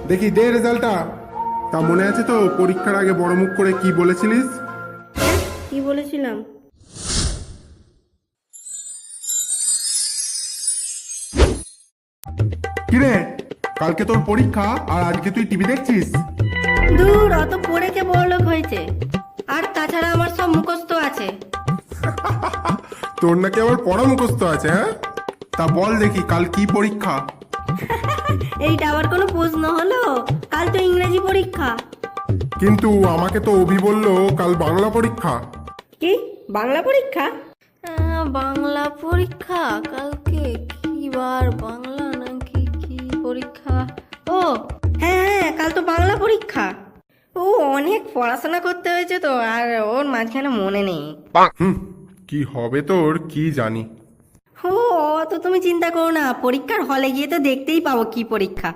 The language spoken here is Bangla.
দেখি দে রেজাল্টটা। তা মনে আছে তো পরীক্ষার আগে বড় মুখ করে কি বলেছিলিস? কি বলেছিলাম? কিরে, কালকে তোর পরীক্ষা আর আজকে তুই টিভি দেখছিস? দূর, অত পড়ে কে বড়লোক হয়েছে? আর তাছাড়া আমার সব মুখস্থ আছে। তোর নাকি আবার পড়া মুখস্থ আছে, হ্যাঁ? তা বল দেখি কাল কি পরীক্ষা? এইটা আবার কোনো প্রশ্ন হলো? কাল তো ইংরেজি পরীক্ষা। কিন্তু আমাকে তো অভি বললো কাল বাংলা পরীক্ষা। কি বাংলা পরীক্ষা? বাংলা পরীক্ষা কালকে? কি বার, বাংলা নাকি কি পরীক্ষা? ও হ্যাঁ হ্যাঁ, কাল তো বাংলা পরীক্ষা। ও অনেক পড়াশোনা করতে হয়েছে তো, আর ওর মাঝখানে মনে নেই। কি হবে তোর কি জানি। ও তো তুমি চিন্তা করো না, পরীক্ষার হলে গিয়ে তো দেখতেই পাবো কি পরীক্ষা।